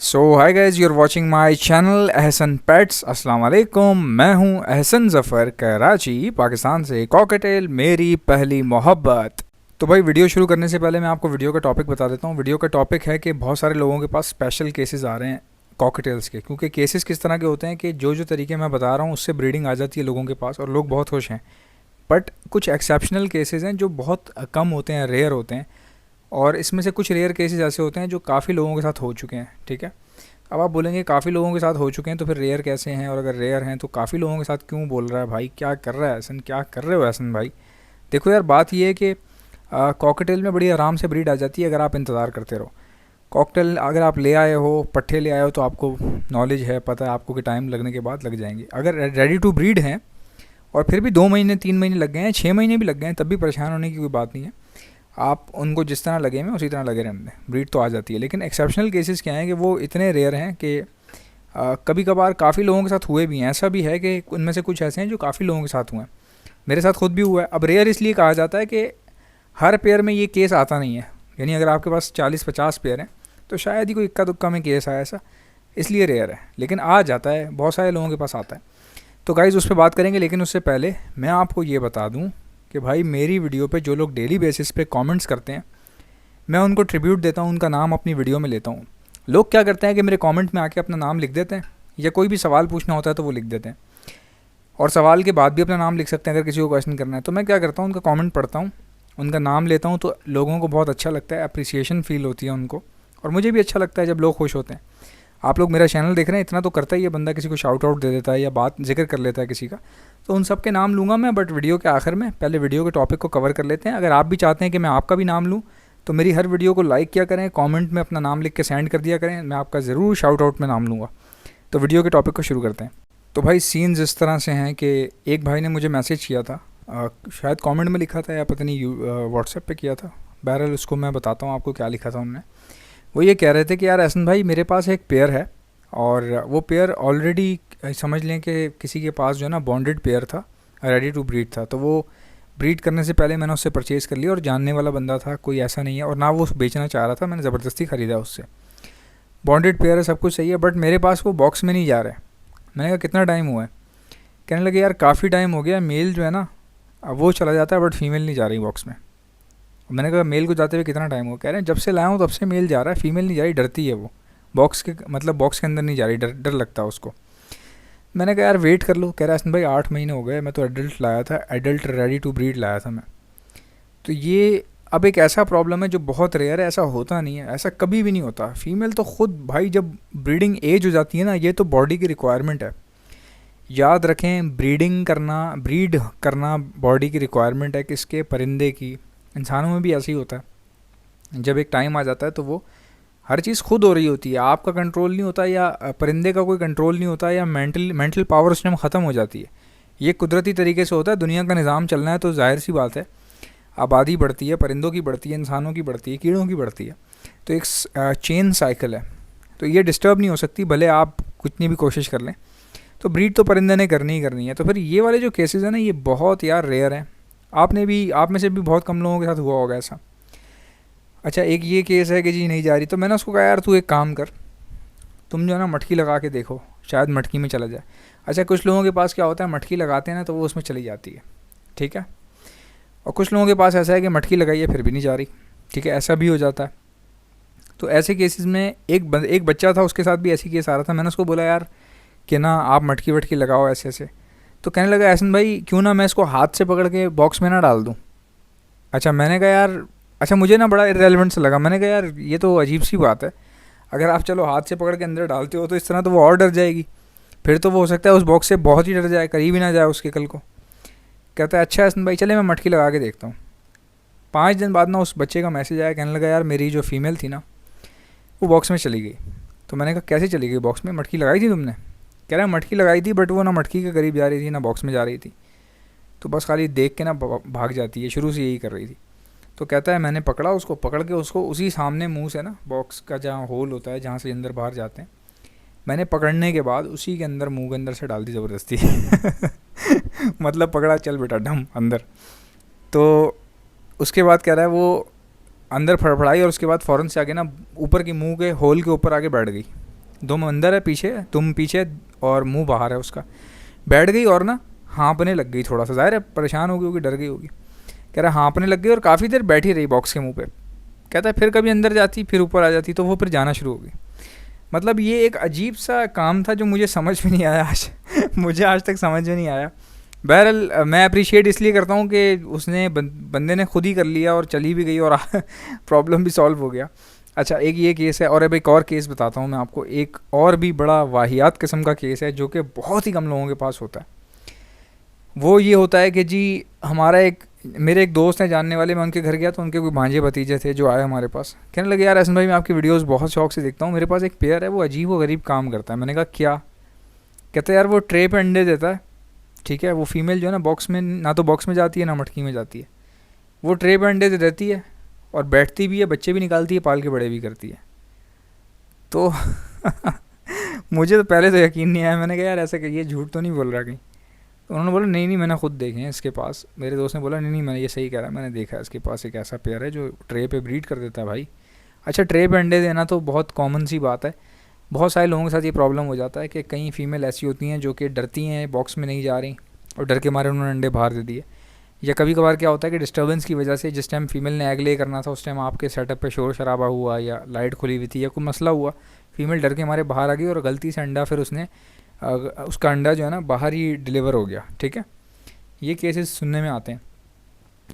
So hi guys, you are watching my channel Ahsan pets. अस्सलाम वालेकुम। मैं हूं अहसन ज़फ़र, कराची पाकिस्तान से। कॉकटेल मेरी पहली मोहब्बत। तो भाई, वीडियो शुरू करने से पहले मैं आपको वीडियो का टॉपिक बता देता हूं। वीडियो का टॉपिक है कि बहुत सारे लोगों के पास स्पेशल केसेस आ रहे हैं कॉकटेल्स के। क्योंकि केसेस किस तरह के होते हैं कि जो तरीके मैं बता रहा हूँ उससे ब्रीडिंग आ जाती है लोगों के पास और लोग बहुत खुश हैं। बट कुछ एक्सेप्शनल केसेस हैं जो बहुत कम होते हैं, रेयर होते हैं। और इसमें से कुछ रेयर केसेस ऐसे होते हैं जो काफ़ी लोगों के साथ हो चुके हैं। ठीक है, अब आप बोलेंगे काफ़ी लोगों के साथ हो चुके हैं तो फिर रेयर कैसे हैं, और अगर रेयर हैं तो काफ़ी लोगों के साथ क्यों बोल रहा है भाई, क्या कर रहा है एहसन, क्या कर रहे हो एहसन भाई। देखो यार, बात ये है कि कॉकटेल में बड़ी आराम से ब्रीड आ जाती है अगर आप इंतज़ार करते रहो। कॉकटेल अगर आप ले आए हो, पट्ठे ले आए हो, तो आपको नॉलेज है, पता है आपको कि टाइम लगने के बाद लग जाएंगे। अगर रेडी टू ब्रीड हैं और फिर भी 2 महीने 3 महीने लग गए हैं, 6 महीने भी लग गए हैं, तब भी परेशान होने की कोई बात नहीं है। आप उनको जिस तरह लगे हुए उसी तरह लगे रहने दें, ब्रीड तो आ जाती है। लेकिन एक्सेप्शनल केसेस क्या हैं कि वो इतने रेयर हैं कि कभी कभार काफ़ी लोगों के साथ हुए भी हैं। ऐसा भी है कि उनमें से कुछ ऐसे हैं जो काफ़ी लोगों के साथ हुए हैं। मेरे साथ खुद भी हुआ है। अब रेयर इसलिए कहा जाता है कि हर पेयर में ये केस आता नहीं है। यानी अगर आपके पास 40-50 पेयर हैं तो शायद ही कोई इक्का दुक्का में केस आया ऐसा, इसलिए रेयर है। लेकिन आ जाता है, बहुत सारे लोगों के पास आता है। तो गाइज़ उस पर बात करेंगे, लेकिन उससे पहले मैं आपको ये बता दूँ कि भाई, मेरी वीडियो पे जो लोग डेली बेसिस पे कमेंट्स करते हैं, मैं उनको ट्रिब्यूट देता हूँ, उनका नाम अपनी वीडियो में लेता हूँ। लोग क्या करते हैं कि मेरे कमेंट में आके अपना नाम लिख देते हैं, या कोई भी सवाल पूछना होता है तो वो लिख देते हैं, और सवाल के बाद भी अपना नाम लिख सकते हैं अगर किसी को क्वेश्चन करना है। तो मैं क्या करता हूँ, उनका कमेंट पढ़ता हूँ, उनका नाम लेता हूँ, तो लोगों को बहुत अच्छा लगता है, अप्रिसिएशन फ़ील होती है उनको, और मुझे भी अच्छा लगता है जब लोग खुश होते हैं। आप लोग मेरा चैनल देख रहे हैं, इतना तो करता ही है बंदा, किसी को शाउट आउट दे देता है या बात जिक्र कर लेता है किसी का। तो उन सब के नाम लूँगा मैं, बट वीडियो के आखिर में। पहले वीडियो के टॉपिक को कवर कर लेते हैं। अगर आप भी चाहते हैं कि मैं आपका भी नाम लूँ तो मेरी हर वीडियो को लाइक किया करें, कमेंट में अपना नाम लिख के सेंड कर दिया करें, मैं आपका ज़रूर शाउट आउट में नाम लूँगा। तो वीडियो के टॉपिक को शुरू करते हैं। तो भाई, सीन्स इस तरह से हैं कि एक भाई ने मुझे मैसेज किया था, शायद कमेंट में लिखा था या पता नहीं व्हाट्सएप पे किया था। बहरहाल उसको मैं बताता हूँ आपको क्या लिखा था उन्होंने। वो ये कह रहे थे कि यार एहसन भाई, मेरे पास एक पेयर है, और वो पेयर ऑलरेडी समझ लें कि किसी के पास जो है ना बॉन्डेड पेयर था, रेडी टू ब्रीड था। तो वो ब्रीड करने से पहले मैंने उससे परचेज़ कर लिया, और जानने वाला बंदा था, कोई ऐसा नहीं है, और ना वो बेचना चाह रहा था, मैंने ज़बरदस्ती ख़रीदा उससे। बॉन्डेड पेयर है, सब कुछ सही है, बट मेरे पास वो बॉक्स में नहीं जा रहा है। मैंने कहा कितना टाइम हुआ है? कहने लगे यार काफ़ी टाइम हो गया, मेल जो है ना अब वो चला जाता है, बट फीमेल नहीं जा रही बॉक्स में। मैंने कहा मेल को जाते हुए कितना टाइम हुआ? कह रहे हैं जब से लाया हूँ तब से मेल जा रहा है, फीमेल नहीं जा रही, डरती है वो बॉक्स के, मतलब बॉक्स के अंदर नहीं जा रही, डर डर लगता है उसको। मैंने कहा यार वेट कर लो। कह रहा है हसन भाई 8 महीने हो गए, मैं तो एडल्ट लाया था, एडल्ट रेडी टू ब्रीड लाया था मैं। तो ये अब एक ऐसा प्रॉब्लम है जो बहुत रेयर है, ऐसा होता नहीं है, ऐसा कभी भी नहीं होता। फीमेल तो खुद भाई जब ब्रीडिंग एज हो जाती है ना, ये तो बॉडी की रिक्वायरमेंट है। याद रखें, ब्रीड करना बॉडी की रिक्वायरमेंट है, किसके? परिंदे की। इंसानों में भी ऐसे ही होता है, जब एक टाइम आ जाता है तो वो हर चीज़ खुद हो रही होती है, आपका कंट्रोल नहीं होता, या परिंदे का कोई कंट्रोल नहीं होता, या मेंटल पावर उस टाइम ख़त्म हो जाती है। ये कुदरती तरीके से होता है, दुनिया का निज़ाम चलना है तो जाहिर सी बात है, आबादी बढ़ती है, परिंदों की बढ़ती है, इंसानों की बढ़ती है, कीड़ों की बढ़ती है। तो एक चेन साइकिल है, तो ये डिस्टर्ब नहीं हो सकती, भले आप कितनी भी कोशिश कर लें। तो ब्रीड तो परिंदे ने करनी ही करनी है। तो फिर ये वाले जो केसेस हैं ना, ये बहुत यार रेयर हैं। आप में से भी बहुत कम लोगों के साथ हुआ होगा ऐसा। अच्छा, एक ये केस है कि जी नहीं जा रही, तो मैंने उसको कहा यार तू एक काम कर, तुम जो है ना मटकी लगा के देखो, शायद मटकी में चला जाए। अच्छा, कुछ लोगों के पास क्या होता है, मटकी लगाते हैं ना तो वो उसमें चली जाती है, ठीक है। और कुछ लोगों के पास ऐसा है कि मटकी लगाई है फिर भी नहीं जा रही, ठीक है, ऐसा भी हो जाता है। तो ऐसे केसेस में एक बच्चा था, उसके साथ भी ऐसी केस आ रहा था। मैंने उसको बोला यार कि ना आप मटकी वटकी लगाओ ऐसे ऐसे। तो कहने लगा एहसन भाई क्यों ना मैं इसको हाथ से पकड़ के बॉक्स में ना डाल दूँ। अच्छा, मैंने कहा यार, अच्छा मुझे ना बड़ा इरेलीवेंट सा लगा। मैंने कहा यार ये तो अजीब सी बात है, अगर आप चलो हाथ से पकड़ के अंदर डालते हो तो इस तरह तो वो और डर जाएगी, फिर तो वो हो सकता है उस बॉक्स से बहुत ही डर जाए, करीब ही ना जाए उसके कल को। कहता है अच्छा हसन भाई चले मैं मटकी लगा के देखता हूँ। 5 दिन बाद ना उस बच्चे का मैसेज आया, कहने लगा यार मेरी जो फ़ीमेल थी ना वो बॉक्स में चली गई। तो मैंने कहा कैसे चली गई बॉक्स में, मटकी लगाई थी तुमने? कह रहा है मटकी लगाई थी, बट वो ना मटकी के करीब जा रही थी ना बॉक्स में जा रही थी, तो बस खाली देख के ना भाग जाती है, शुरू से यही कर रही थी। तो कहता है मैंने पकड़ा उसको, पकड़ के उसको उसी सामने मुंह से ना बॉक्स का जहाँ होल होता है जहाँ से अंदर बाहर जाते हैं, मैंने पकड़ने के बाद उसी के अंदर मुंह के अंदर से डाल दी ज़बरदस्ती। मतलब पकड़ा, चल बेटा ढम अंदर। तो उसके बाद कह रहा है वो अंदर फड़फड़ाई, और उसके बाद फ़ौरन से आगे ना ऊपर की मुंह के होल के ऊपर आके बैठ गई। तुम अंदर है पीछे, तुम पीछे और मुंह बाहर है उसका। बैठ गई और ना हाँपने लग गई थोड़ा सा, ज़ाहिर है परेशान हो गई होगी, डर गई होगी। कह रहा हाँपने लग गई और काफ़ी देर बैठी रही बॉक्स के मुंह पे। कहता है फिर कभी अंदर जाती, फिर ऊपर आ जाती, तो वो फिर जाना शुरू हो गई। मतलब ये एक अजीब सा काम था जो मुझे समझ में नहीं आया आज मुझे आज तक समझ में नहीं आया। बहरहाल मैं अप्रिशिएट इसलिए करता हूँ कि उसने बंदे ने खुद ही कर लिया और चली भी गई और प्रॉब्लम भी सॉल्व हो गया। अच्छा, एक ये केस है, और अब एक और केस बताता हूँ मैं आपको। एक और भी बड़ा वाहियात किस्म का केस है जो कि बहुत ही कम लोगों के पास होता है। वो ये होता है कि जी मेरे एक दोस्त हैं जानने वाले, मैं उनके घर गया तो उनके कोई भांजे भतीजे थे जो आए हमारे पास। कहने लगे यार हसन भाई मैं आपकी वीडियोस बहुत शौक से देखता हूँ, मेरे पास एक पेयर है वो अजीब व गरीब काम करता है। मैंने कहा क्या? कहते यार वो ट्रे पे अंडे देता है, ठीक है, वो फीमेल जो है ना बॉक्स में, ना तो बॉक्स में जाती है ना मटकी में जाती है, वो ट्रे पे अंडे देती है और बैठती भी है, बच्चे भी निकालती है, पाल के बड़े भी करती है। तो मुझे तो पहले तो यकीन नहीं आया। मैंने कहा यार ऐसा ये झूठ तो नहीं बोल रहा कहीं? तो उन्होंने बोला नहीं मैंने खुद देखे हैं इसके पास। मेरे दोस्त ने बोला नहीं मैंने ये सही कह रहा है, मैंने देखा है इसके पास एक ऐसा पेयर है जो ट्रे पे ब्रीड कर देता है भाई। अच्छा, ट्रे पे अंडे देना तो बहुत कॉमन सी बात है। बहुत सारे लोगों के साथ ये प्रॉब्लम हो जाता है कि कई फीमेल ऐसी होती हैं जो कि डरती हैं, बॉक्स में नहीं जा रही और डर के मारे उन्होंने अंडे बाहर दे दिए। या कभी कभार क्या होता है कि डिस्टर्बेंस की वजह से जिस टाइम फीमेल ने एग ले करना था उस टाइम आपके सेटअप पे शोर शराबा हुआ या लाइट खुली हुई थी या कोई मसला हुआ, फीमेल डर के मारे बाहर आ गई और गलती से अंडा फिर उसका अंडा जो है ना बाहर ही डिलीवर हो गया। ठीक है, ये केसेस सुनने में आते हैं।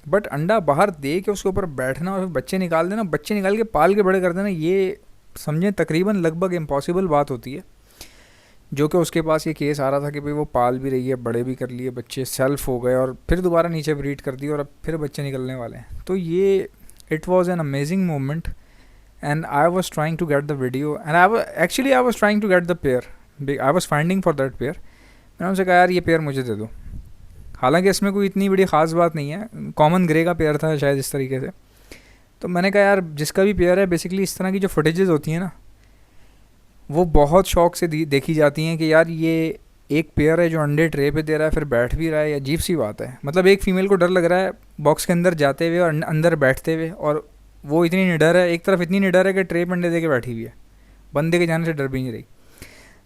बट अंडा बाहर दे के उसके ऊपर बैठना और फिर बच्चे निकाल देना, बच्चे निकाल के पाल के बड़े कर देना, ये समझें तकरीबन लगभग इम्पॉसिबल बात होती है। जो कि उसके पास ये केस आ रहा था कि भाई वो पाल भी रही है, बड़े भी कर लिए, बच्चे सेल्फ हो गए और फिर दोबारा नीचे ब्रीड कर दी और अब फिर बच्चे निकलने वाले हैं। तो ये it was an amazing moment and I was trying to get the video and I was trying to get the pair, I was finding for that pair. मैंने उनसे कहा यार ये पेयर मुझे दे दो। हालांकि इसमें कोई इतनी बड़ी ख़ास बात नहीं है, कॉमन ग्रे का पेयर था शायद इस तरीके से। तो मैंने कहा यार जिसका भी पेयर है, बेसिकली इस तरह की जो फुटेजेस होती हैं ना वो बहुत शौक से देखी जाती हैं कि यार ये एक पेयर है जो अंडे ट्रे पे दे रहा है फिर बैठ भी रहा है। अजीब सी बात है, मतलब एक फ़ीमेल को डर लग रहा है बॉक्स के अंदर जाते हुए और अंदर बैठते हुए, और वो इतनी निडर है, एक तरफ इतनी निडर है कि ट्रे पे अंडे दे के बैठी हुई है, बंदे के जाने से डर भी नहीं रही।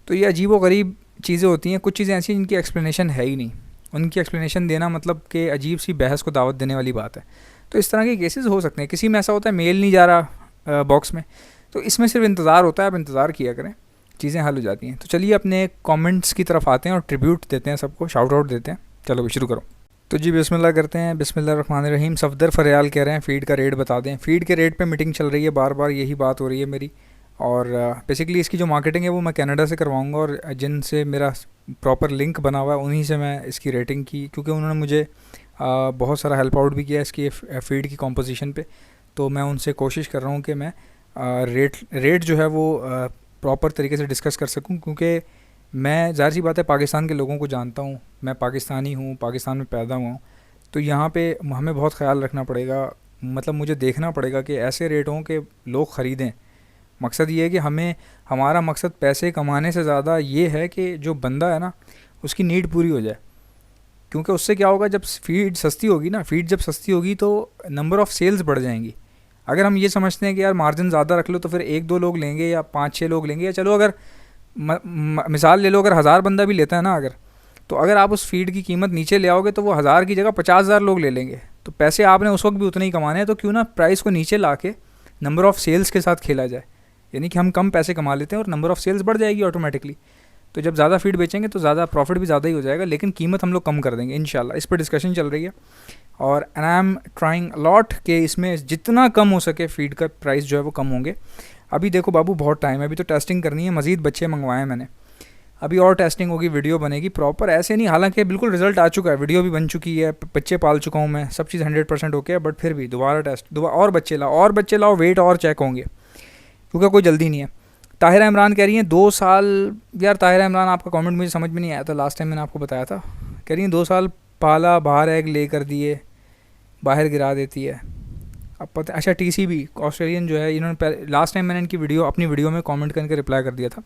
तो ये अजीब व गरीब चीज़ें होती हैं। कुछ चीज़ें ऐसी जिनकी एक्सप्लेनेशन है ही नहीं, उनकी एक्सप्लेनेशन देना मतलब कि अजीब सी बहस को दावत देने वाली बात है। तो इस तरह के केसेस हो सकते हैं। किसी में ऐसा होता है मेल नहीं जा रहा बॉक्स में, तो इसमें सिर्फ इंतज़ार होता है, आप इंतज़ार किया करें, चीज़ें हल हो जाती हैं। तो चलिए अपने कमेंट्स की तरफ आते हैं और ट्रिब्यूट देते हैं, सबको शाउट आउट देते हैं। चलो शुरू करो। तो जी बिस्मिल्लाह करते हैं। बिस्मिल्लाहिर्रहमानिर्रहीम। सफदर फरियाल कह रहे हैं फ़ीड का रेट बता दें। फ़ीड के रेट पे मीटिंग चल रही है, बार बार यही बात हो रही है मेरी। और बेसिकली इसकी जो मार्केटिंग है वो मैं कनाडा से करवाऊंगा और जिनसे मेरा प्रॉपर लिंक बना हुआ है उन्हीं से मैं इसकी रेटिंग की, क्योंकि उन्होंने मुझे बहुत सारा हेल्प आउट भी किया इसकी फ़ीड की कॉम्पोजिशन पे। तो मैं उनसे कोशिश कर रहा हूँ कि मैं रेट जो है वो प्रॉपर तरीके से डिस्कस कर सकूँ, क्योंकि मैं ज़ाहिर सी बात है पाकिस्तान के लोगों को जानता हूँ, मैं पाकिस्तानी हूँ, पाकिस्तान में पैदा हुआ हूँ। तो यहाँ पे हमें बहुत ख्याल रखना पड़ेगा, मतलब मुझे देखना पड़ेगा कि ऐसे रेट हों कि लोग ख़रीदें। मकसद ये है कि हमारा मकसद पैसे कमाने से ज़्यादा ये है कि जो बंदा है ना उसकी नीड पूरी हो जाए। क्योंकि उससे क्या होगा, जब फ़ीड सस्ती होगी ना, फ़ीड जब सस्ती होगी तो नंबर ऑफ़ सेल्स बढ़ जाएंगी। अगर हम ये समझते हैं कि यार मार्जिन ज़्यादा रख लो तो फिर 1-2 लोग लेंगे या 5-6 लोग लेंगे, या चलो अगर मिसाल ले लो, अगर 1000 बंदा भी लेता है ना तो अगर आप उस फ़ीड की कीमत नीचे ले आओगे तो वो 1000 की जगह 50,000 लोग ले लेंगे। तो पैसे आपने उस वक्त भी उतने ही कमाने हैं, तो क्यों ना प्राइस को नीचे ला के नंबर ऑफ़ सेल्स के साथ खेला जाए। यानी कि हम कम पैसे कमा लेते हैं और नंबर ऑफ़ सेल्स बढ़ जाएगी ऑटोमेटिकली। तो जब ज़्यादा फ़ीड बेचेंगे तो ज़्यादा प्रॉफिट भी ज़्यादा ही हो जाएगा, लेकिन कीमत हम लोग कम कर देंगे इंशाल्लाह। इस पर डिस्कशन चल रही है और आई एम ट्राइंग लॉट कि इसमें जितना कम हो सके फ़ीड का प्राइस जो है वो कम होंगे। अभी देखो बाबू बहुत टाइम है, अभी तो टेस्टिंग करनी है, मज़ीद बच्चे मंगवाए हैं मैंने, अभी और टेस्टिंग होगी, वीडियो बनेगी प्रॉपर। ऐसे नहीं, हालांकि बिल्कुल रिजल्ट आ चुका है, वीडियो भी बन चुकी है, बच्चे पाल चुका हूँ मैं, सब चीज़ 100% ओके है, बट फिर भी दोबारा टेस्ट और बच्चे लाओ, वेट और चेक होंगे, क्योंकि कोई जल्दी नहीं है। ताहिरा इमरान कह रही हैं 2 साल। यार ताहिरा इमरान आपका कमेंट मुझे समझ में नहीं आया था, लास्ट टाइम मैंने आपको बताया था। कह रही हैं 2 साल पाला, बाहर एग ले कर दिए, बाहर गिरा देती है। अब पता, अच्छा TCB ऑस्ट्रेलियन जो है, इन्होंने लास्ट टाइम मैंने इनकी अपनी वीडियो में कमेंट करके रिप्लाई कर दिया था।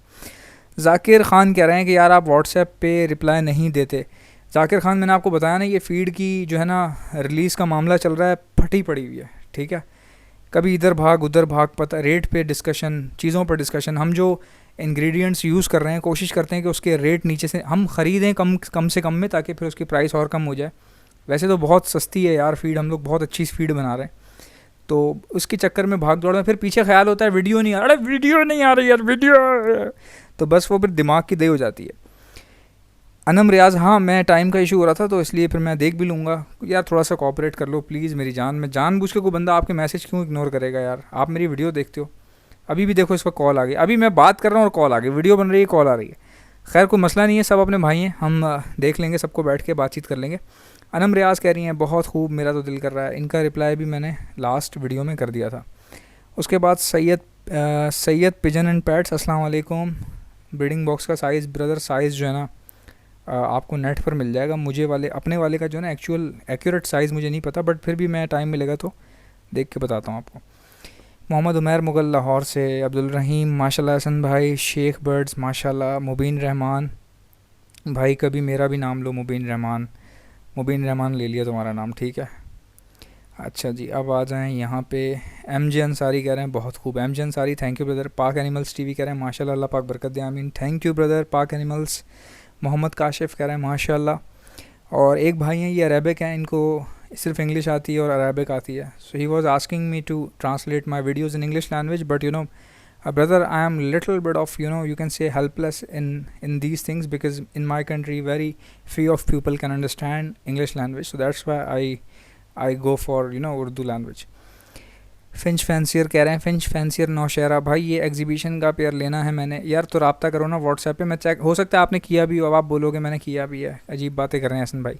जाकिर ख़ान कह रहे हैं कि यार आप व्हाट्सएप पे रिप्लाई नहीं देते। जाकिर ख़ान मैंने आपको बताया ना, ये फ़ीड की जो है ना रिलीज़ का मामला चल रहा है, फटी पड़ी हुई है, ठीक है। कभी इधर भाग उधर भाग, पता रेट पे डिस्कशन, चीज़ों पर डिस्कशन। हम जो इंग्रेडिएंट्स यूज़ कर रहे हैं, कोशिश करते हैं कि उसके रेट नीचे से हम ख़रीदें कम से कम में, ताकि फिर उसकी प्राइस और कम हो जाए। वैसे तो बहुत सस्ती है यार फीड, हम लोग बहुत अच्छी फीड बना रहे हैं, तो उसके चक्कर में भाग दौड़ में फिर पीछे ख्याल होता है वीडियो नहीं आ रहा, अरे वीडियो नहीं आ रही यार वीडियो, तो बस वो फिर दिमाग की दही हो जाती है। अनम रियाज़, हाँ मैं टाइम का इशू हो रहा था तो इसलिए फिर मैं देख भी लूँगा यार, थोड़ा सा कोऑपरेट कर लो प्लीज़ मेरी जान। मैं जानबूझ के कोई बंदा आपके मैसेज क्यों इग्नोर करेगा यार, आप मेरी वीडियो देखते हो। अभी भी देखो इसका कॉल आ गई, अभी मैं बात कर रहा हूँ और कॉल आ गई, वीडियो बन रही है कॉल आ रही है। खैर कोई मसला नहीं है, सब अपने भाई हैं, हम देख लेंगे, सबको बैठ के बातचीत कर लेंगे। अनम रियाज़ कह रही हैं बहुत खूब, मेरा तो दिल कर रहा है। इनका रिप्लाई भी मैंने लास्ट वीडियो में कर दिया था। उसके बाद सैयद पिजन एंड पैट्स, अस्सलाम वालेकुम। ब्रीडिंग बॉक्स का साइज़ ब्रदर, साइज़ जो है ना आपको नेट पर मिल जाएगा। मुझे वाले अपने वाले का जो है ना एक्यूरेट साइज़ मुझे नहीं पता, बट फिर भी मैं टाइम मिलेगा तो देख के बताता हूँ आपको। मोहम्मद उमैर मुगल लाहौर से, अब्दुल रहीम माशाल्लाह, हसन भाई, शेख बर्ड्स माशाल्लाह, मुबीन रहमान भाई, कभी मेरा भी नाम लो, मुबीन रहमान ले लिया तुम्हारा नाम, ठीक है। अच्छा जी, अब आ जाएं यहाँ पे। एम जे अंसारी कह रहे हैं बहुत खूब, M J Ansari thank you brother. Pak animals TV कह रहे हैं माशाल्लाह, अल्लाह पाक बरकत दे, आमीन, thank you brother Pak animals. Mohammad Kashif कह रहे हैं माशाल्लाह। और एक भाई हैं ये अरेबिक हैं, इनको सिर्फ इंग्लिश आती है और अरेबिक आती है, so he was asking me to translate my videos in English language, but you know brother, I am little bit of, you can say helpless in these things, because in my country very few of people can understand English language, so that's why I go for Urdu language. Finch fancier कह रहे हैं, Finch fancier Nowshera भाई, ये exhibition का pair लेना है मैंने यार, तो रब्ता करो ना व्हाट्सएप पे, मैं चेक, हो सकता है आपने किया भी हो, अब आप बोलोगे मैंने किया भी है। अजीब बातें कर रहे हैं हसन भाई,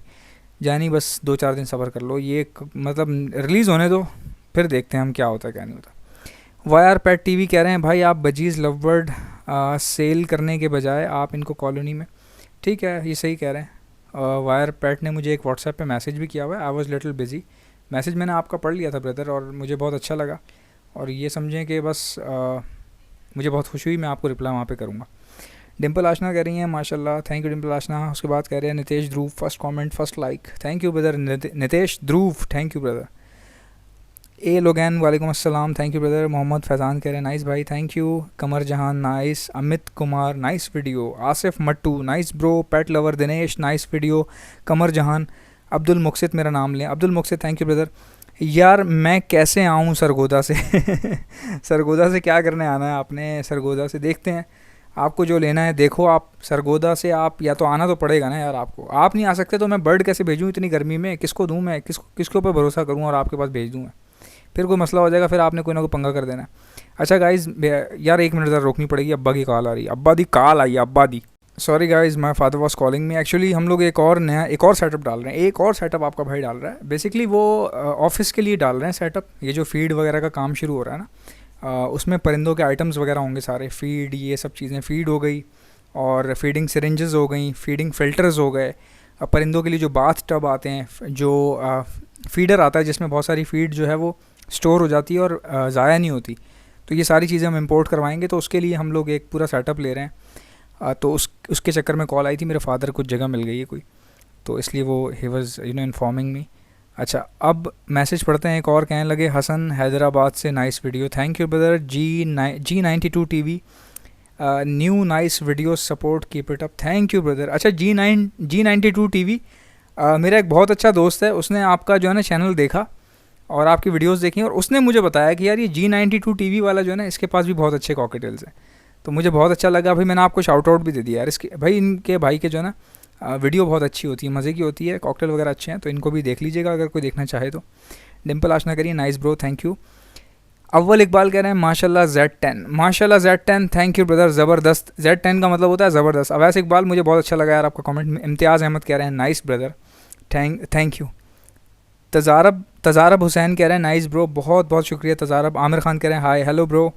जानी बस 2-4 दिन सब्र कर लो, ये मतलब रिलीज़ होने दो, फिर देखते हैं हम क्या होता है क्या नहीं होता। वायर पैट टीवी कह रहे हैं भाई आप बजीज़ लवबर्ड सेल करने के बजाय आप इनको कॉलोनी में, ठीक है ये सही कह रहे हैं। वायर पैट ने मुझे एक व्हाट्सएप पे मैसेज भी किया हुआ है, I was little busy, message मैंने आपका पढ़ लिया था ब्रदर और मुझे बहुत अच्छा लगा, और ये समझें कि बस मुझे बहुत खुशी हुई, मैं आपको रिप्लाई वहाँ पे करूँगा। डिम्पल आशना कह रही हैं माशाल्लाह, थैंक यू डिम्पल आशना। उसके बाद कह रहे हैं Nitesh Dhruv, first comment first like, thank you brother Nitesh Dhruv, thank you brother. ए लोगैन वालेकुम अस्सलाम, thank you brother. Mohammad Faizan कह रहे हैं नाइस भाई, thank you. Qamar Jahan nice. Amit Kumar nice video. Asif Mattu nice bro. Pet lover Dinesh nice video. Qamar Jahan. Abdul Muqsit मेरा नाम लें, Abdul Muqsit thank you brother. यार मैं कैसे आऊँ सरगोदा से सरगोदा से क्या करने आना है आपने, सरगोदा से देखते हैं आपको जो लेना है, देखो आप सरगोदा से आप या तो आना तो पड़ेगा ना यार आपको, आप नहीं आ सकते तो मैं बर्ड कैसे भेजूँ इतनी गर्मी में, किसको दूँ मैं, किसके ऊपर भरोसा करूँ और आपके पास भेज दूँ मैं, फिर कोई मसला हो जाएगा, फिर आपने कोई ना कोई पंगा कर देना है। अच्छा गाइज़ यार 1 मिनट ज़रा रोकनी पड़ेगी, अब्बा की कॉल आ रही है, अब्बा दी कॉल आई, अब्बा दी, sorry guys my father was calling me. Actually हम लोग एक और सेटअप डाल रहे हैं, एक और सेटअप आपका भाई डाल रहा है, बेसिकली वो ऑफिस के लिए डाल रहे हैं सेटअप, ये जो फीड वगैरह का काम शुरू हो रहा है ना, उसमें परिंदों के आइटम्स वगैरह होंगे सारे, फीड ये सब चीज़ें, फीड हो गई और फीडिंग सिरिंजेस हो गई, फीडिंग फ़िल्टर्स हो गए, परिंदों के लिए जो बाथ टब आते हैं, जो फीडर आता है जिसमें बहुत सारी फीड जो है वो स्टोर हो जाती है और ज़ाया नहीं होती, तो ये सारी चीज़ें हम इंपोर्ट करवाएंगे, तो उसके लिए हम लोग एक पूरा सेटअप ले रहे हैं। तो उसके चक्कर में कॉल आई थी, मेरे फादर कुछ जगह मिल गई है कोई, तो इसलिए वो ही वाज इन्फॉर्मिंग मी। अच्छा अब मैसेज पढ़ते हैं, एक और कहने लगे हसन हैदराबाद से nice video, thank you brother. G92 TV new nice video support keep it up, thank you brother. अच्छा G92 TV मेरा एक बहुत अच्छा दोस्त है, उसने आपका जो है ना चैनल देखा और आपकी वीडियोस देखी और उसने मुझे बताया कि यार ये G92 TV वाला जो है ना इसके पास भी बहुत अच्छे कॉकटेल्स हैं, तो मुझे बहुत अच्छा लगा भाई, मैंने आपको शाउट आउट भी दे दिया यार इसके भाई, इनके भाई के जो है ना वीडियो बहुत अच्छी होती है, मज़े की होती है, कॉकटेल वगैरह अच्छे हैं, तो इनको भी देख लीजिएगा अगर कोई देखना चाहे तो। डिम्पल आशना करिए नाइस ब्रो, थैंक यू। अव्वल इकबाल कह रहे हैं माशाल्लाह Z10, माशाल्लाह Z10, थैंक यू ब्रदर, ज़बरदस्त। Z10 का मतलब होता है ज़बरदस्त। अवैस इकबाल मुझे बहुत अच्छा लगा यार आपका कमेंट। इम्तियाज़ अहमद कह रहे हैं nice brother, thank you. Tajarab Hussain कह रहे हैं नाइस ब्रो, बहुत बहुत शुक्रिया तजारब। आमिर खान कह रहे हैं hi hello bro.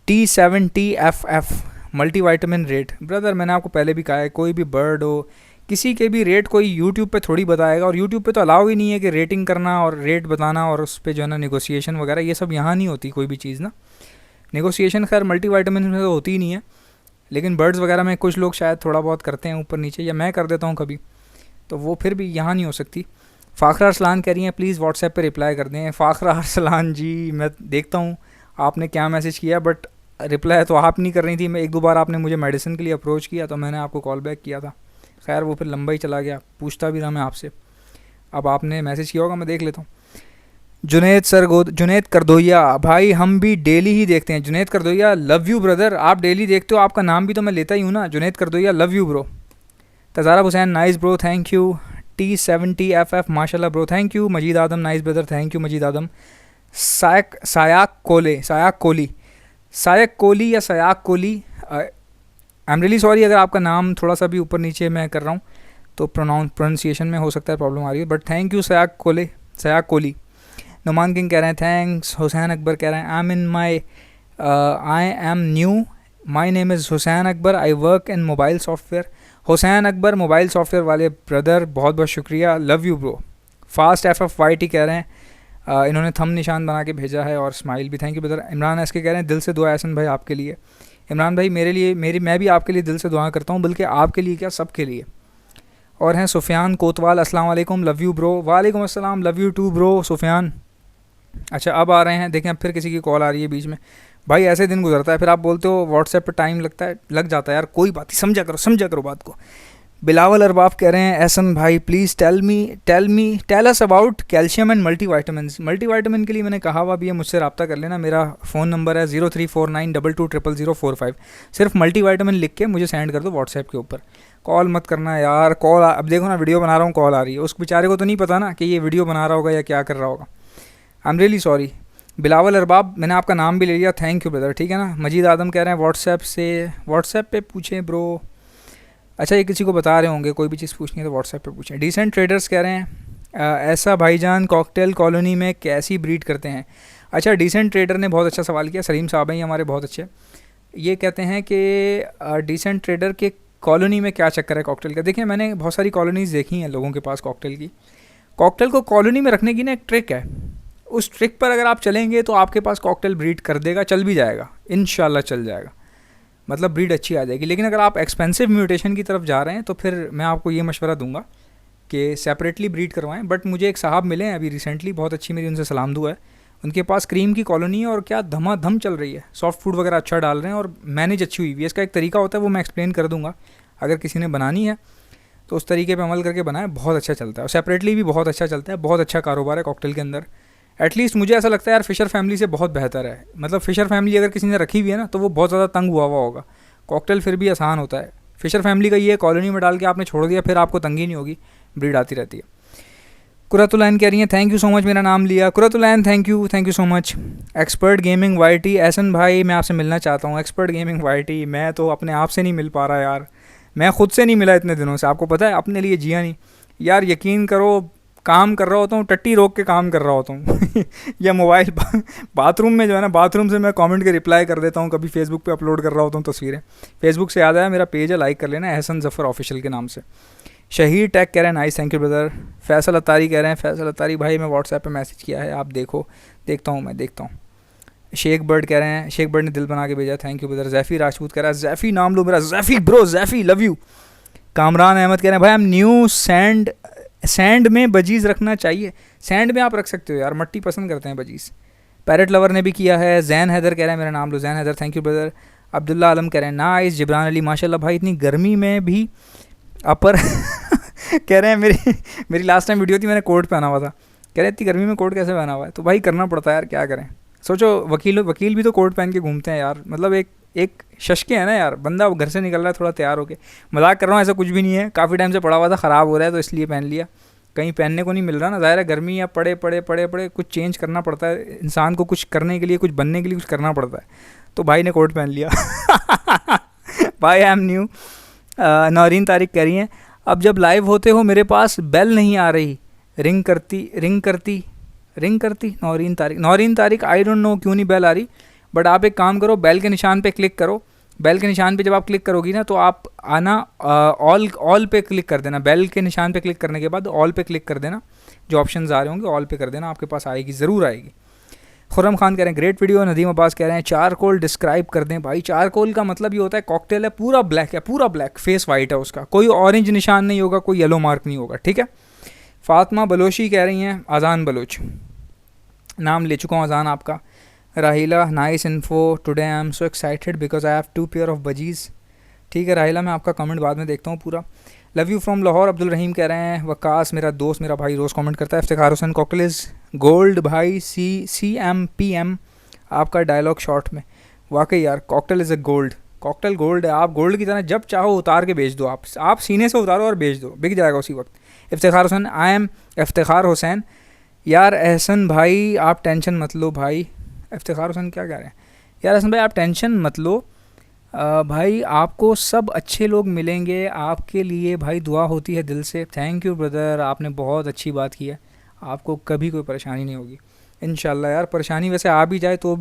T7TFF multivitamin rate, brother मैंने आपको पहले भी कहा है, कोई भी बर्ड हो किसी के भी रेट कोई यूट्यूब पे थोड़ी बताएगा, और यूट्यूब पे तो अलाउ ही नहीं है कि रेटिंग करना और रेट बताना और उस पर जो है ना नेगोशिएशन वगैरह, ये सब यहाँ नहीं होती कोई भी चीज़ ना। नेगोशिएशन खैर मल्टीवाइटामिन में तो होती ही नहीं है, लेकिन बर्ड्स वगैरह में कुछ लोग शायद थोड़ा बहुत करते हैं ऊपर नीचे, या मैं कर देता हूँ कभी, तो वो फिर भी यहाँ नहीं हो सकती। फ़ाखरा अरसलान कह रही हैं प्लीज़ व्हाट्सएप पे रिप्लाई कर दें। फ़ाखरा अरसलान जी मैं देखता हूँ आपने क्या मैसेज किया, बट रिप्लाई तो आप नहीं कर रही थी, मैं 1-2 बार आपने मुझे मेडिसिन के लिए अप्रोच किया तो मैंने आपको कॉल बैक किया था। खैर वो फिर लंबा ही चला गया, पूछता भी रहा मैं आपसे। अब आपने मैसेज किया होगा, मैं देख लेता हूँ। जुनैद करदोइया भाई, हम भी डेली ही देखते हैं। Junaid Kardoiya love you brother, आप डेली देखते हो, आपका नाम भी तो मैं लेता ही हूँ ना। Junaid Kardoiya love you bro. Tajarab Hussain nice bro thank you. T70FF माशाल्लाह bro thank you. Majid Adam nice brother thank you Majid Adam. Sayak Koli या Sayak Koli, I am really sorry अगर आपका नाम थोड़ा सा भी ऊपर नीचे मैं कर रहा हूँ तो प्रोनाउंसिएशन में हो सकता है प्रॉब्लम आ रही है, but thank you Sayak Koli. Numan king कह रहे हैं थैंक्स। हुसैन अकबर कह रहे हैं I am new, my name is Hussain Akbar, I work in mobile software. Hussain Akbar mobile software वाले ब्रदर, बहुत बहुत शुक्रिया, love you bro. Fast FFYT कह रहे हैं, इन्होंने थम निशान बना के भेजा है और स्माइल भी, thank you brother. Imran SK कह रहे हैं दिल से दुआ एहसन भाई आपके लिए। इमरान भाई मेरे लिए मैं भी आपके लिए दिल से दुआ करता हूँ, बल्कि आपके लिए क्या सबके लिए। और हैं सुफियान कोतवाल, अस्सलाम वालेकुम लव यू ब्रो। वालेकुम अस्सलाम love you too bro Sufiyan. अच्छा अब आ रहे हैं, देखें अब फिर किसी की कॉल आ रही है बीच में। भाई ऐसे दिन गुजरता है, फिर आप बोलते हो व्हाट्सएप पे टाइम लग जाता है यार, कोई बात नहीं, समझा करो बात को। बिलावल अरबाब कह रहे हैं एहसन भाई please tell us about calcium and multivitamin. Multivitamin के लिए मैंने कहा हुआ भी है, मुझसे रब्ता कर लेना। मेरा फ़ोन नंबर है 034922000045। सिर्फ मल्टीवाइटामिन लिख के मुझे सेंड कर दो व्हाट्सएप के ऊपर। कॉल मत करना यार, अब देखो ना वीडियो बना रहा हूँ, कॉल आ रही है, उस बेचारे को तो नहीं पता ना कि ये वीडियो बना रहा होगा या क्या कर रहा होगा। आई am really sorry. Bilawal Arbab मैंने आपका नाम भी ले लिया, थैंक यू ब्रदर, ठीक है ना। मजीद आदम कह रहे हैं व्हाट्सएप पे पूछें ब्रो। अच्छा ये किसी को बता रहे होंगे, कोई भी चीज़ पूछनी है तो व्हाट्सएप पे पूछें। डिसेंट ट्रेडर्स कह रहे हैं ऐसा भाईजान कॉकटेल कॉलोनी में कैसी ब्रीड करते हैं। अच्छा डिसेंट ट्रेडर ने बहुत अच्छा सवाल किया, सलीम साहब हैं हमारे बहुत अच्छे। ये कहते हैं कि डिसेंट ट्रेडर के कॉलोनी में क्या चक्कर है कॉकटेल का। देखिए मैंने बहुत सारी कॉलोनीज़ देखी हैं लोगों के पास कॉकटेल की। कॉकटेल को कॉलोनी में रखने की ना एक ट्रिक है, उस ट्रिक पर अगर आप चलेंगे तो आपके पास कॉकटेल ब्रीड कर देगा, चल भी जाएगा, इंशाल्लाह चल जाएगा, मतलब ब्रीड अच्छी आ जाएगी। लेकिन अगर आप एक्सपेंसिव म्यूटेशन की तरफ जा रहे हैं तो फिर मैं आपको ये मशवरा दूंगा कि सेपरेटली ब्रीड करवाएं। बट मुझे एक साहब मिले हैं अभी रिसेंटली, बहुत अच्छी, मेरी उनसे सलाम दुआ है। उनके पास क्रीम की कॉलोनी है और क्या धमाधम चल रही है, सॉफ्ट फूड वगैरह अच्छा डाल रहे हैं और मैनेज अच्छी हुई है। इसका एक तरीका होता है, वो मैं एक्सप्लेन कर दूँगा, अगर किसी ने बनानी है तो उस तरीके पर अमल करके बनाए, बहुत अच्छा चलता है। और सेपरेटली भी बहुत अच्छा चलता है, बहुत अच्छा कारोबार है कॉकटेल के अंदर। एटलीस्ट मुझे ऐसा लगता है यार फिशर फैमिली से बहुत बेहतर है। मतलब फ़िशर फैमिली अगर किसी ने रखी हुई है ना तो वो बहुत ज़्यादा तंग हुआ होगा, कॉकटेल फिर भी आसान होता है। फ़िशर फैमिली का ये कॉलोनी में डाल के आपने छोड़ दिया, फिर आपको तंगी नहीं होगी, ब्रीड आती रहती है। कुरतुलैन कह रही हैं थैंक यू सो मच, मेरा नाम लिया। Qurratulain thank you so much. Expert gaming YT Ehsan भाई मैं आपसे मिलना चाहता हूँ। एक्सपर्ट गेमिंग YT मैं तो अपने आप से नहीं मिल पा रहा यार, मैं ख़ुद से नहीं मिला इतने दिनों से, आपको पता है, अपने लिए जिया नहीं यार। यकीन करो काम कर रहा होता हूँ, टट्टी रोक के काम कर रहा होता हूँ या मोबाइल बाथरूम में जो है ना, बाथरूम से मैं कमेंट के रिप्लाई कर देता हूँ, कभी फेसबुक पे अपलोड कर रहा होता हूँ तस्वीरें। फेसबुक से याद आया मेरा पेज है, लाइक कर लेना, एहसन ज़फ़र ऑफिशियल के नाम से। शहीर टैग कह रहे हैं nice thank you brother. Faisal Attari कह रहे हैं, फैसल अत्तारी भाई मैं व्हाट्सएप पे मैसेज किया है, आप देखो, देखता हूँ। शेख बर्ड कह रहे हैं, शेख बर्ड ने दिल बना के भेजा, thank you brother. Jaffy Rajput कह रहा है, जैफ़ी नाम लो मेरा, Jaffy bro, Jaffy love you. Kamran Ahmad कह रहे हैं भाई आई एम न्यू, सैंड में बजीज़ रखना चाहिए। सैंड में आप रख सकते हो यार, मट्टी पसंद करते हैं बजीज़। पैरेट लवर ने भी किया है। जैन हैदर कह रहे हैं मेरा नाम लो, Zain Haider thank you brother. Abdullah Alam कह रहे हैं नाइस। जिब्रान अली माशाल्लाह भाई इतनी गर्मी में भी अपर कह रहे हैं मेरी लास्ट टाइम वीडियो थी, मैंने कोट पहना हुआ था, कह रहे हैं इतनी गर्मी में कोट कैसे पहना हुआ है। तो भाई करना पड़ता है यार, क्या करें। सोचो वकील भी तो कोट पहन के घूमते हैं यार, मतलब एक शशके है ना यार, बंदा घर से निकल रहा है थोड़ा तैयार होके। मजाक कर रहा हूँ, ऐसा कुछ भी नहीं है, काफ़ी टाइम से पड़ा हुआ था, ख़राब हो रहा है तो इसलिए पहन लिया, कहीं पहनने को नहीं मिल रहा ना, ज़ाहिर है गर्मी या पड़े कुछ चेंज करना पड़ता है इंसान को, कुछ करने के लिए, कुछ बनने के लिए कुछ करना पड़ता है। तो भाई ने कोट पहन लिया भाई I am new. Naureen Tariq कह रही हैं अब जब लाइव होते हो मेरे पास बेल नहीं आ रही, रिंग करती। Naureen Tariq I don't know क्यों नहीं बेल आ रही, बट आप एक काम करो, बेल के निशान पे क्लिक करो। बेल के निशान पे जब आप क्लिक करोगी ना तो आप आना ऑल पे क्लिक कर देना। बेल के निशान पे क्लिक करने के बाद ऑल पे क्लिक कर देना, जो ऑप्शंस आ रहे होंगे ऑल पे कर देना, आपके पास आएगी, ज़रूर आएगी। खुर्रम खान कह रहे हैं ग्रेट वीडियो। नदीम अब्बास कह रहे हैं चारकोल डिस्क्राइब कर दें। भाई चारकोल का मतलब ये होता है कॉकटेल है, पूरा ब्लैक है, पूरा ब्लैक, फेस वाइट है उसका, कोई ऑरेंज निशान नहीं होगा, कोई येलो मार्क नहीं होगा, ठीक है। फातिमा बलोची कह रही हैं, अजान बलोच नाम ले चुका हूँ, अजान आपका। राहिला nice info today I am so excited because I have 2 pair of budgies. ठीक है राहिला, मैं आपका कमेंट बाद में देखता हूँ पूरा। Love you from Lahore Abdul Rahim कह रहे हैं। वकास मेरा दोस्त मेरा भाई रोज़ कमेंट करता है। Iftikhar Hussain cocktail is gold भाई, CMPM आपका डायलॉग शॉर्ट में। वाकई यार cocktail is a gold, cocktail gold है। आप गोल्ड की तरह जब चाहो उतार के बेच दो, आप सीने से उतारो और बेच दो, बिक जाएगा उसी वक्त। Iftikhar Hussain I am Iftikhar Hussain. यार एहसन भाई आप टेंशन मत लो भाई। इफ्तिखार हुसैन क्या कह रहे हैं? यार एहसन भाई आप टेंशन मत लो भाई, आपको सब अच्छे लोग मिलेंगे, आपके लिए भाई दुआ होती है दिल से। थैंक यू ब्रदर, आपने बहुत अच्छी बात की है, आपको कभी कोई परेशानी नहीं होगी इंशाल्लाह। यार परेशानी वैसे आ भी जाए तो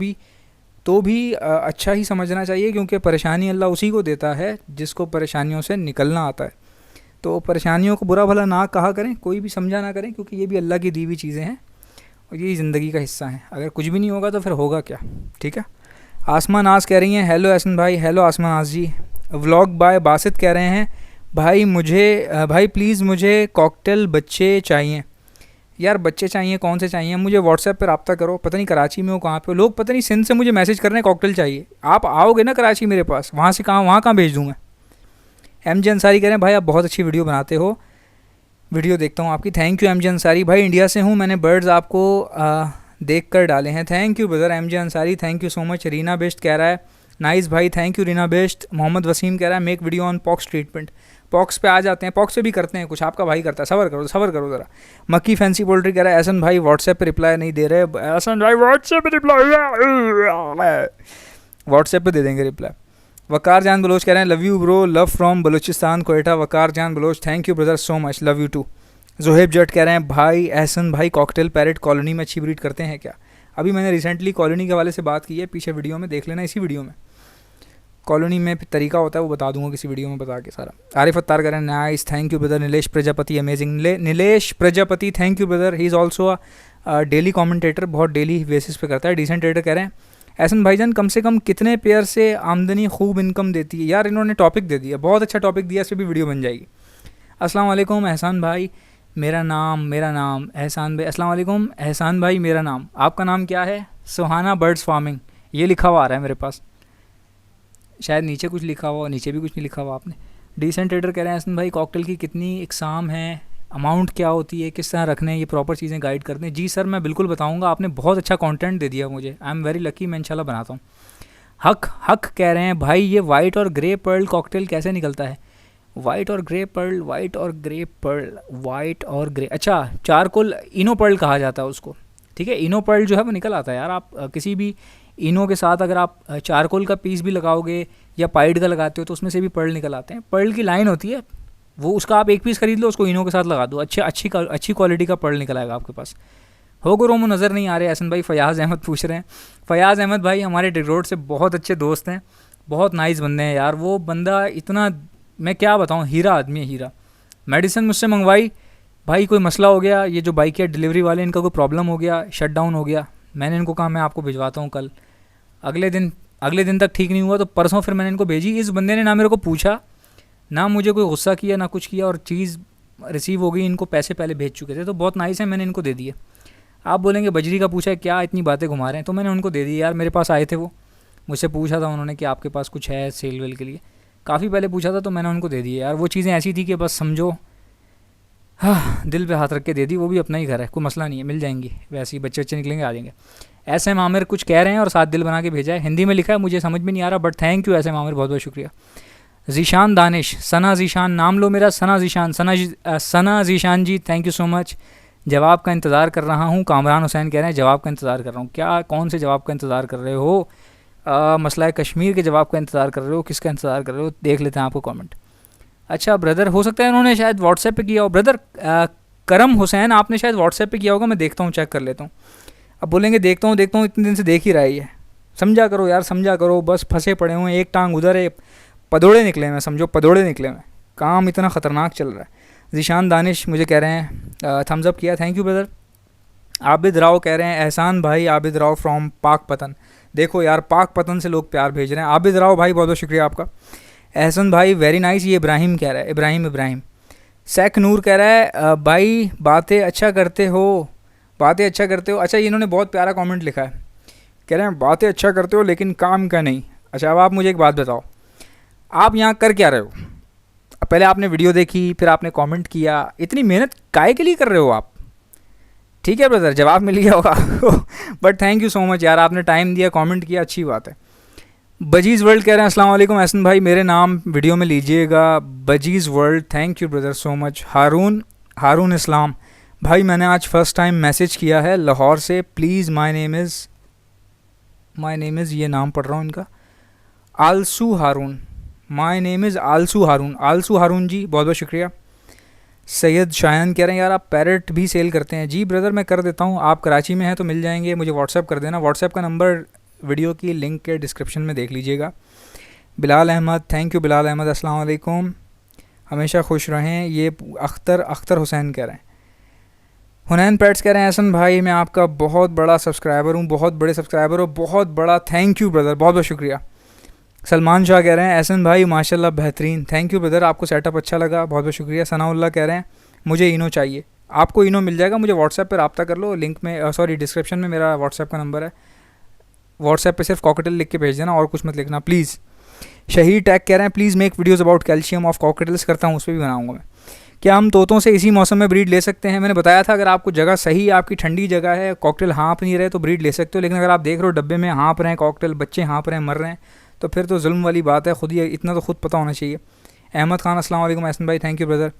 भी अच्छा ही समझना चाहिए, क्योंकि परेशानी अल्लाह उसी को देता है जिसको परेशानियों से निकलना आता है। तो परेशानियों को बुरा भला ना कहा करें, कोई भी समझा ना करें, क्योंकि ये भी अल्लाह की दी हुई चीज़ें हैं और यही ज़िंदगी का हिस्सा है। अगर कुछ भी नहीं होगा तो फिर होगा क्या? ठीक है। आसमा नाज कह रही हैं हेलो एहसन भाई। हेलो आसमा नाज जी। व्लॉग बाय बासित कह रहे हैं भाई प्लीज़ मुझे कॉकटेल बच्चे चाहिए। यार बच्चे चाहिए, कौन से चाहिए? मुझे व्हाट्सएप पर रब्ता करो। पता नहीं कराची में हो, कहाँ पे हो लोग, पता नहीं सिंध से मुझे मैसेज कर रहे हैं कॉकटेल चाहिए। आप आओगे ना कराची मेरे पास, वहाँ से वहाँ कहाँ भेज दूँ मैं? MJ अंसारी कह रहे हैं भाई आप बहुत अच्छी वीडियो बनाते हो, वीडियो देखता हूँ आपकी। थैंक यू MJ अंसारी भाई। इंडिया से हूँ, मैंने बर्ड्स आपको देख कर डाले हैं। Thank you brother MJ Ansari, thank you so much. Reena best कह रहा है नाइस भाई, thank you Reena best. Mohammad Wasim कह रहा है make video on pox treatment. Pox पे आ जाते हैं, पॉक्स पे भी करते हैं कुछ, आपका भाई करता है। सबर करो ज़रा। मक्की फैंसी पोल्ट्री कह रहा है एहसन भाई व्हाट्सएप पे रिप्लाई नहीं दे रहे। एहसन भाई व्हाट्सएप पे रिप्लाई, व्हाट्सएप पे दे देंगे रिप्लाई। वकार जान बलोच कह रहे हैं love you bro, love from Balochistan Quetta. Waqar Jan Baloch thank you brother so much, love you too. Zohaib Jatt कह रहे हैं भाई एहसन भाई कॉकटेल पैरेट कॉलोनी में अच्छी ब्रीड करते हैं क्या? अभी मैंने रिसेंटली कॉलोनी के हवाले से बात की है, पीछे वीडियो में देख लेना, इसी वीडियो में कॉलोनी में तरीका होता है वो बता दूंगा किसी वीडियो में बता के सारा। आरिफ अत्तार कह रहे हैं nice, thank you brother. Nilesh Prajapati amazing, Nilesh Prajapati thank you brother, he is also a daily commentator, बहुत डेली बेसिस पे करता है। डिसेंट ट्रेडर कह रहे हैं एहसन भाईजान कम से कम कितने पेयर से आमदनी खूब इनकम देती है? यार इन्होंने टॉपिक दे दिया, बहुत अच्छा टॉपिक दिया, इस पर भी वीडियो बन जाएगी। अस्सलाम वालेकुम एहसान भाई मेरा नाम एहसान भाई। अस्सलाम वालेकुम एहसान भाई मेरा नाम, आपका नाम क्या है? सुहाना बर्ड्स फार्मिंग ये लिखा हुआ आ रहा है मेरे पास, शायद नीचे कुछ लिखा हुआ, नीचे भी कुछ नहीं लिखा हुआ आपने। डिसेंट ट्रेडर कह रहे हैं एहसन भाई कॉकटेल की कितनी इकसाम है, अमाउंट क्या होती है, किस तरह रखने हैं, ये प्रॉपर चीज़ें गाइड करते हैं। जी सर मैं बिल्कुल बताऊंगा, आपने बहुत अच्छा कंटेंट दे दिया मुझे, आई एम वेरी लकी, मैं इंशाल्लाह बनाता हूँ। हक कह रहे हैं भाई ये वाइट और ग्रे पर्ल कॉकटेल कैसे निकलता है? वाइट और ग्रे पर्ल, अच्छा चारकोल इनो पर्ल कहा जाता है उसको। ठीक है, इनो पर्ल जो है वो निकल आता है यार। आप किसी भी इनो के साथ अगर आप चारकोल का पीस भी लगाओगे या पाइड का लगाते हो तो उसमें से भी पर्ल निकल आते हैं। पर्ल की लाइन होती है वो, उसका आप एक पीस खरीद लो, उसको इनो के साथ लगा दो, अच्छी क्वालिटी का पर्ल निकल आएगा आपके पास। होगो रोमो नज़र नहीं आ रहे एहसन भाई। फ़याज़ अहमद पूछ रहे हैं। फ़याज़ अहमद भाई हमारे डिग रोड से बहुत अच्छे दोस्त हैं, बहुत नाइस बंदे हैं यार। वो बंदा इतना, मैं क्या बताऊँ, हीरा आदमी है, हीरा। मेडिसिन मुझसे मंगवाई भाई, कोई मसला हो गया, ये जो बाइक है डिलीवरी वाले इनका कोई प्रॉब्लम हो गया, शट डाउन हो गया, मैंने इनको कहा मैं आपको भिजवाता हूँ कल। अगले दिन तक ठीक नहीं हुआ तो परसों फिर मैंने इनको भेजी। इस बंदे ने ना मेरे को पूछा, ना मुझे कोई गुस्सा किया, ना कुछ किया, और चीज़ रिसीव हो गई। इनको पैसे पहले भेज चुके थे तो बहुत नाइस है, मैंने इनको दे दिए। आप बोलेंगे बजरी का पूछा है क्या इतनी बातें घुमा रहे हैं, तो मैंने उनको दे दी यार। मेरे पास आए थे वो, मुझसे पूछा था उन्होंने कि आपके पास कुछ है सेल वेल के लिए, काफ़ी पहले पूछा था तो मैंने उनको दे दिया यार। वो चीज़ें ऐसी थी कि बस समझो हाँ दिल पे हाथ रख के दे दी। वो भी अपना ही घर है, कोई मसला नहीं है, मिल जाएंगी। वैसे ही बच्चे निकलेंगे आ जाएंगे। SM आमिर कुछ कह रहे हैं और साथ दिल बना के भेजा है, हिंदी में लिखा है, मुझे समझ में नहीं आ रहा, but thank you SM Aamir, बहुत बहुत शुक्रिया। ज़ीशान दानिश, सना ज़ीशान नाम लो मेरा, सना ज़ीशान जी थैंक यू सो मच। जवाब का इंतज़ार कर रहा हूँ। कामरान हुसैन कह रहे हैं जवाब का इंतज़ार कर रहा हूँ। क्या, कौन से जवाब का इंतज़ार कर रहे हो? मसला कश्मीर के जवाब का इंतज़ार कर रहे हो, किसका इंतज़ार कर रहे हो? देख लेते हैं आपको कमेंट। अच्छा ब्रदर, हो सकता है उन्होंने शायद व्हाट्सएप पे किया हो। ब्रदर करम हुसैन आपने शायद व्हाट्सएप पे किया होगा, मैं देखता हूँ, चेक कर लेता हूँ। अब बोलेंगे देखता हूँ, इतने दिन से देख ही रहा है ये। समझा करो यार, समझा करो, बस फंसे पड़े हुए हैं, एक टांग उधर है, पदोड़े निकले हैं, समझो पदोड़े निकले हैं, काम इतना ख़तरनाक चल रहा है। ज़ीशान दानिश मुझे कह रहे हैं थम्स अप किया, thank you brother. Abid Rao कह रहे हैं एहसान भाई, आबिद राव फ्रॉम पाकपतन। देखो यार पाक पतन से लोग प्यार भेज रहे हैं। आबिद राव भाई बहुत बहुत शुक्रिया आपका। एहसन भाई वेरी नाइस। ये इब्राहिम कह रहा है, इब्राहिम सैक नूर कह रहा है भाई बातें अच्छा करते हो। अच्छा ये इन्होंने बहुत प्यारा कमेंट लिखा है कह रहे हैं बातें अच्छा करते हो लेकिन काम का नहीं। अच्छा अब आप मुझे एक बात बताओ, आप यहाँ कर क्या रहे हो? पहले आपने वीडियो देखी, फिर आपने कमेंट किया, इतनी मेहनत काहे के लिए कर रहे हो आप? ठीक है ब्रदर, जवाब मिल गया होगा but thank you so much यार, आपने टाइम दिया, कमेंट किया, अच्छी बात है। बजीज़ वर्ल्ड कह रहे हैं अस्सलाम वालेकुम एहसन भाई, मेरे नाम वीडियो में लीजिएगा। Budgies world, thank you brother so much. Haroon Islam भाई, मैंने आज फर्स्ट टाइम मैसेज किया है लाहौर से, प्लीज़ माय नेम इज़ ये नाम पढ़ रहा हूँ इनका, आलसू हारून। माय नेम इज़ आलसू हारून जी, बहुत बहुत शुक्रिया। सैयद शायन कह रहे हैं यार आप पैरेट भी सेल करते हैं? जी ब्रदर मैं कर देता हूँ, आप कराची में हैं तो मिल जाएंगे, मुझे व्हाट्सएप कर देना। व्हाट्सएप का नंबर वीडियो की लिंक के डिस्क्रिप्शन में देख लीजिएगा। बिलाल अहमद, थैंक यू बिलाल अहमद, अस्सलाम वालेकुम, हमेशा खुश रहें। ये अख्तर हुसैन कह रहे हैं। हुनैन पेट्स कह रहे हैं एहसन भाई मैं आपका बहुत बड़ा सब्सक्राइबर हूँ, बहुत बड़े सब्सक्राइबर हो, बहुत बड़ा थैंक यू ब्रदर, बहुत बहुत शुक्रिया। सलमान शाह कह रहे हैं एहसन भाई माशाल्लाह बेहतरीन, थैंक यू ब्रदर, आपको सेटअप अच्छा लगा, बहुत बहुत शुक्रिया। सनाउल्लाह कह रहे हैं मुझे इनो चाहिए, आपको इनो मिल जाएगा, मुझे व्हाट्सएप पर रब्ता कर लो, लिंक में सॉरी डिस्क्रिप्शन में मेरा व्हाट्सएप का नंबर है, व्हाट्सएप पे सिर्फ कॉकटेल लिख के भेज देना और कुछ मत लिखना प्लीज़। शहीद टैग कह रहे हैं please make videos about calcium of cocktails, करता हूँ उस पर भी बनाऊँगा मैं। क्या हम तोतों से इसी मौसम में ब्रीड ले सकते हैं? मैंने बताया था अगर आपको जगह सही, आपकी ठंडी जगह है, कॉकटेल हाँप नहीं रहे तो ब्रीड ले सकते हो, लेकिन अगर आप देख रहे हो डब्बे में हाँप रहे हैं कॉकटेल, बच्चे हाँप रहे हैं, मर रहे हैं, तो फिर तो जुल्म वाली बात है, खुद ही इतना तो खुद पता होना चाहिए। अहमद खान अस्सलाम वालेकुम एहसन भाई, थैंक यू ब्रदर।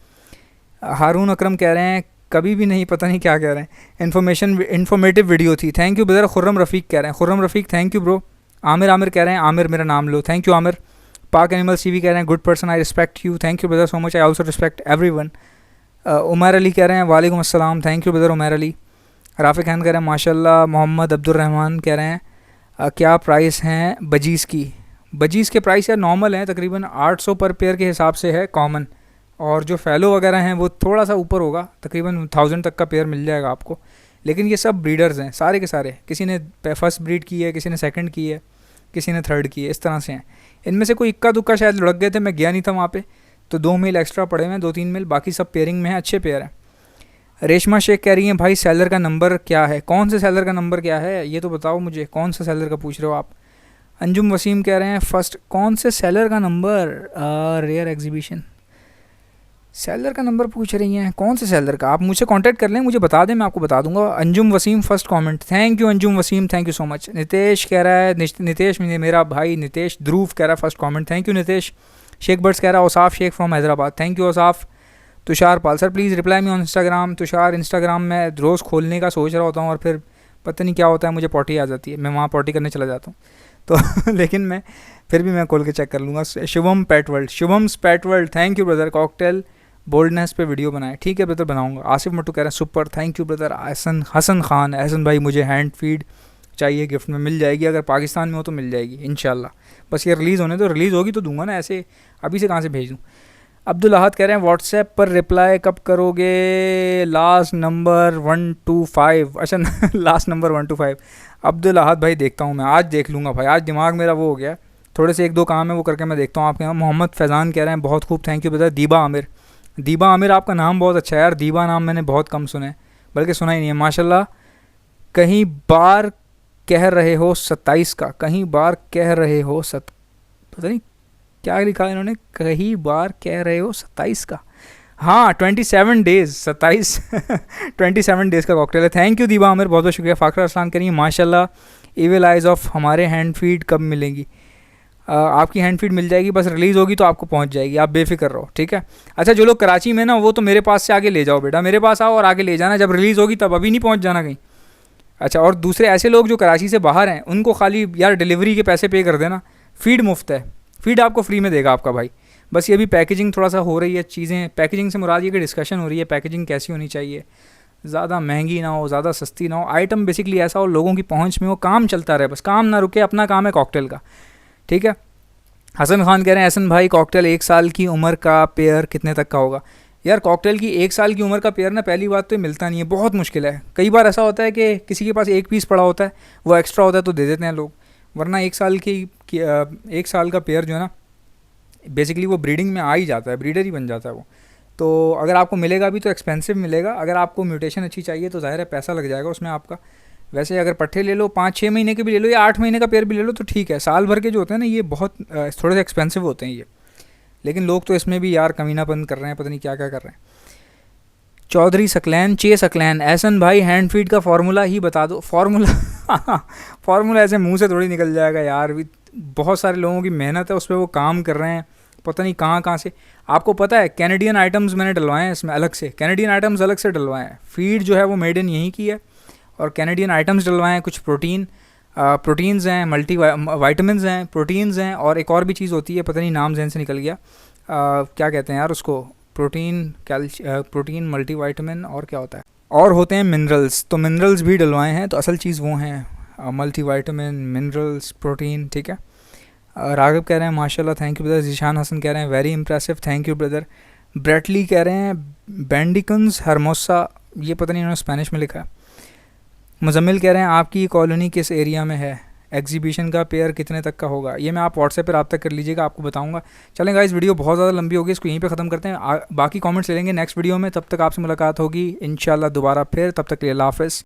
हारून अकरम कह रहे हैं कभी भी नहीं, पता नहीं क्या कह रहे हैं, इन्फॉर्मेटिव वीडियो थी, थैंक यू ब्रदर। खुर्रम रफ़ीक कह रहे हैं, खुर्रम रफ़ीक थैंक यू ब्रो। आमिर कह रहे हैं आमिर मेरा नाम लो, थैंक यू आमिर। पाक एनिमल्स टीवी कह रहे हैं good person, I respect you, thank you brother so much, I also respect everyone. Umar Ali कह रहे हैं वालेकुम अस्सलाम, thank you brother Umar Ali. Rafiq Khan कह रहे हैं माशाल्लाह। मोहम्मद अब्दुर्रहमान कह रहे हैं क्या प्राइस हैं बजीज़ की? बजीज़ के प्राइस यार नॉर्मल हैं, तकरीबन 800 पर पेयर के हिसाब से है कॉमन, और जो फैलो वगैरह हैं वो थोड़ा सा ऊपर होगा, तकरीबन 1000 तक का पेयर मिल जाएगा आपको। लेकिन ये सब ब्रीडर्स हैं सारे के सारे, किसी ने फर्स्ट ब्रीड की है, किसी ने सेकंड की है, किसी ने थर्ड की है, इस तरह से हैं। इनमें से कोई इक्का दुक्का शायद लुढ़क गए थे, मैं गया नहीं था वहाँ पे, तो 2 मील एक्स्ट्रा पड़े हुए हैं, 2-3 मील, बाकी सब पेयरिंग में है, अच्छे पेयर हैं। रेशमा शेख कह रही हैं भाई सेलर का नंबर क्या है? कौन से सेलर का नंबर क्या है ये तो बताओ मुझे, कौन सा सेलर का पूछ रहे हो आप? अंजुम वसीम कह रहे हैं फर्स्ट कौन से सेलर का नंबर? रेयर एग्जीबिशन सेलर का नंबर पूछ रही हैं, कौन से सेलर का? आप मुझसे कांटेक्ट कर लें, मुझे बता दें, मैं आपको बता दूंगा। Anjum Wasim first comment, thank you Anjum Wasim, thank you so much. Nitesh कह रहा है, नितेश मेरा भाई नितेश ध्रुव कह रहा है first comment, thank you Nitesh. Sheikh birds कह रहा है Ausaf Sheikh from Hyderabad, thank you Ausaf. Tushar Pal sir please reply me on Instagram. Tushar Instagram में रोज़ खोलने का सोच रहा होता हूँ और फिर पता नहीं क्या होता है, मुझे पॉटी आ जाती है, मैं वहाँ पॉटी करने चला जाता हूँ तो लेकिन मैं फिर भी मैं खोल के चेक कर लूँगा। Shubham pet world, thank you brother. Cockatiel baldness पे वीडियो बनाए, ठीक है ब्रदर बनाऊंगा। आसिफ मट्टू कह रहे हैं super, thank you brother. Hasan Khan, Ehsan भाई मुझे हैंड फीड चाहिए, गिफ्ट में मिल जाएगी, अगर पाकिस्तान में हो तो मिल जाएगी इंशाल्लाह, बस ये रिलीज़ होने दो, रिलीज़ होगी तो दूंगा ना, ऐसे अभी से कहाँ से भेज दूँ। अब्दुल अहद कह रहे हैं व्हाट्सएप पर रिप्लाई कब करोगे? लास्ट नंबर 125, अच्छा लास्ट नंबर 125। अब्दुल अहद भाई देखता हूँ मैं, आज देख लूँगा भाई, आज दिमाग मेरा वो हो गया, थोड़े से 1-2 काम है वो करके मैं देखता हूँ आपके यहाँ। मोहम्मद फैज़ान कह रहे हैं बहुत खूब, थैंक यू ब्रदर। दीबा आमिर आपका नाम बहुत अच्छा है यार, दीबा नाम मैंने बहुत कम सुना है, बल्कि सुना ही नहीं है माशाल्लाह। कहीं बार कह रहे हो 27 का, कहीं बार कह रहे हो पता नहीं क्या लिखा है इन्होंने, कहीं बार कह रहे हो 27 का, हाँ 27 डेज़, 27 27 डेज़ का कॉकटेल है। थैंक यू दीबा आमिर, बहुत बहुत शुक्रिया। फ़ाखरा अरसलान करिए माशाल्लाह। इविल आइज़ ऑफ हमारे हैंड फीड कब मिलेंगी? आपकी हैंड फीड मिल जाएगी, बस रिलीज़ होगी तो आपको पहुंच जाएगी, आप बेफिक्र रहो, ठीक है। अच्छा जो लोग कराची में ना, वो तो मेरे पास से आगे ले जाओ बेटा, मेरे पास आओ और आगे ले जाना, जब रिलीज़ होगी तब, अभी नहीं पहुंच जाना कहीं। अच्छा और दूसरे ऐसे लोग जो कराची से बाहर हैं, उनको खाली यार डिलीवरी के पैसे पे कर देना, फ़ीड मुफ्त है, फ़ीड आपको फ्री में देगा आपका भाई। बस ये भी पैकेजिंग थोड़ा सा हो रही है, चीज़ें पैकेजिंग से मुराद ये कि डिस्कशन हो रही है पैकेजिंग कैसी होनी चाहिए, ज़्यादा महंगी ना हो, ज़्यादा सस्ती ना हो, आइटम बेसिकली ऐसा हो लोगों की पहुंच में हो, काम चलता रहे, बस काम ना रुके, अपना काम है कॉकटेल का, ठीक है। हसन खान कह रहे हैं एहसन भाई कॉकटेल 1 साल की उम्र का पेयर कितने तक का होगा? यार कॉकटेल की 1 साल की उम्र का पेयर ना, पहली बात तो मिलता नहीं है, बहुत मुश्किल है। कई बार ऐसा होता है कि किसी के पास 1 पीस पड़ा होता है, वो एक्स्ट्रा होता है तो दे देते हैं लोग, वरना 1 साल एक साल का पेयर जो है ना, बेसिकली वो ब्रीडिंग में आ ही जाता है, ब्रीडर ही बन जाता है वो। तो अगर आपको मिलेगा भी तो एक्सपेंसिव मिलेगा, अगर आपको म्यूटेशन अच्छी चाहिए तो ज़ाहिर है पैसा लग जाएगा उसमें आपका, वैसे अगर पट्ठे ले लो 5-6 महीने के भी ले लो या 8 महीने का पेयर भी ले लो तो ठीक है। साल भर के जो होते हैं ना ये बहुत थोड़े से एक्सपेंसिव होते हैं ये, लेकिन लोग तो इसमें भी यार कमीनापन कर रहे हैं, पता नहीं क्या क्या कर रहे हैं। चौधरी सकलैन, चे सकलैन, एहसन भाई हैंड फीड का फार्मूला ही बता दो। फार्मूला फार्मूला ऐसे मुंह से थोड़ी निकल जाएगा यार, बहुत सारे लोगों की मेहनत है उस पर, वो काम कर रहे हैं पता नहीं कहाँ कहाँ से। आपको पता है कैनेडियन आइटम्स मैंने डलवाए हैं इसमें अलग से, कैनेडियन आइटम्स अलग से डलवाए हैं। फीड जो है वो मेड इन यहीं की है और कैनेडियन आइटम्स डलवाए हैं। कुछ प्रोटीन्स हैं, मल्टी वाइटामिन हैं, प्रोटीन्स हैं और एक और भी चीज़ होती है, पता नहीं नाम जहन से निकल गया, क्या कहते हैं यार उसको, प्रोटीन मल्टीवाइटामिन और क्या होता है, और होते हैं मिनरल्स, तो मिनरल्स भी डलवाए हैं। तो असल चीज़ वो हैं मल्टीवाइटामिन, मिनरल्स, प्रोटीन, ठीक है। राघव कह रहे हैं माशाल्लाह, thank you brother. Zeeshan Hasan कह रहे हैं very impressive, thank you brother. Brett Lee कह रहे हैं बेंडिकन्स हरमोसा, ये पता नहीं इन्होंने स्पेनिश में लिखा है। मुजम्मिल कह रहे हैं आपकी कॉलोनी किस एरिया में है, एग्जीबिशन का पेयर कितने तक का होगा, ये मैं आप व्हाट्सएप पर रब्ता कर लीजिएगा, आपको बताऊंगा। चलें इस वीडियो बहुत ज़्यादा लंबी होगी, इसको यहीं पे ख़त्म करते हैं। बाकी कमेंट्स ले लेंगे नेक्स्ट वीडियो में, तब तक आपसे मुलाकात होगी इंशाल्लाह दोबारा फिर, तब तक के लिए अल्लाह हाफ़िज़।